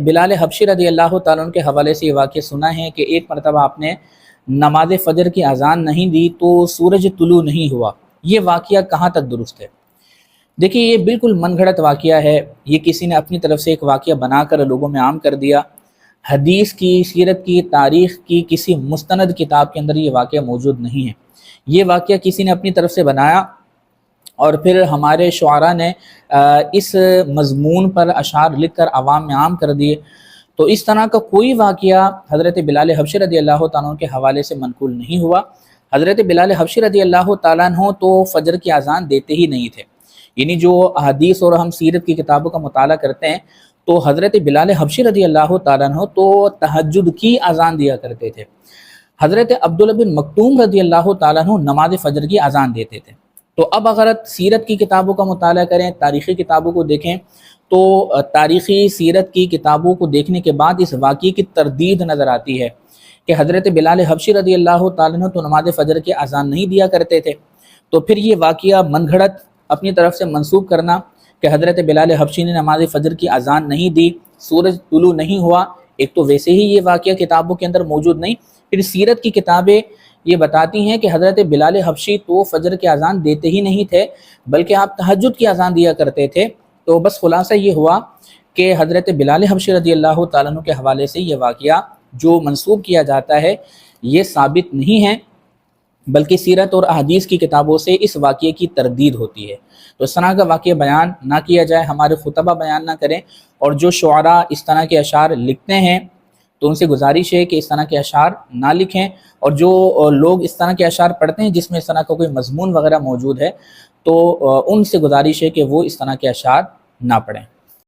بلال حبشی رضی اللہ تعالیٰ عنہ کے حوالے سے یہ واقعہ سنا ہے کہ ایک مرتبہ آپ نے نماز فجر کی اذان نہیں دی تو سورج طلوع نہیں ہوا۔ یہ واقعہ کہاں تک درست ہے؟ دیکھیے یہ بالکل من گھڑت واقعہ ہے، یہ کسی نے اپنی طرف سے ایک واقعہ بنا کر لوگوں میں عام کر دیا۔ حدیث کی، سیرت کی، تاریخ کی کسی مستند کتاب کے اندر یہ واقعہ موجود نہیں ہے۔ یہ واقعہ کسی نے اپنی طرف سے بنایا اور پھر ہمارے شعراء نے اس مضمون پر اشعار لکھ کر عوام میں عام کر دیے۔ تو اس طرح کا کوئی واقعہ حضرت بلال حبشی رضی اللہ تعالیٰ عنہ کے حوالے سے منقول نہیں ہوا۔ حضرت بلال حبشی رضی اللہ تعالیٰ عنہ تو فجر کی اذان دیتے ہی نہیں تھے، یعنی جو احادیث اور ہم سیرت کی کتابوں کا مطالعہ کرتے ہیں تو حضرت بلال حبشی رضی اللہ تعالیٰ عنہ تو تہجد کی اذان دیا کرتے تھے۔ حضرت عبداللہ بن مکتوم رضی اللہ تعالیٰ عنہ نماز فجر کی اذان دیتے تھے۔ تو اب اگر سیرت کی کتابوں کا مطالعہ کریں، تاریخی کتابوں کو دیکھیں تو تاریخی سیرت کی کتابوں کو دیکھنے کے بعد اس واقعے کی تردید نظر آتی ہے کہ حضرت بلال حبشی رضی اللہ تعالیٰ عنہ تو نماز فجر کی اذان نہیں دیا کرتے تھے۔ تو پھر یہ واقعہ من گھڑت اپنی طرف سے منسوب کرنا کہ حضرت بلال حبشی نے نماز فجر کی اذان نہیں دی، سورج طلوع نہیں ہوا، ایک تو ویسے ہی یہ واقعہ کتابوں کے اندر موجود نہیں، پھر سیرت کی کتابیں یہ بتاتی ہیں کہ حضرت بلال حبشی تو فجر کی اذان دیتے ہی نہیں تھے بلکہ آپ تہجد کی اذان دیا کرتے تھے۔ تو بس خلاصہ یہ ہوا کہ حضرت بلال حبشی رضی اللہ تعالیٰ عنہ کے حوالے سے یہ واقعہ جو منسوب کیا جاتا ہے یہ ثابت نہیں ہے، بلکہ سیرت اور احادیث کی کتابوں سے اس واقعے کی تردید ہوتی ہے۔ تو اس طرح کا واقعہ بیان نہ کیا جائے، ہمارے خطبہ بیان نہ کریں، اور جو شعراء اس طرح کے اشعار لکھتے ہیں تو ان سے گزارش ہے کہ اس طرح کے اشعار نہ لکھیں، اور جو لوگ اس طرح کے اشعار پڑھتے ہیں جس میں اس طرح کا کوئی مضمون وغیرہ موجود ہے تو ان سے گزارش ہے کہ وہ اس طرح کے اشعار نہ پڑھیں۔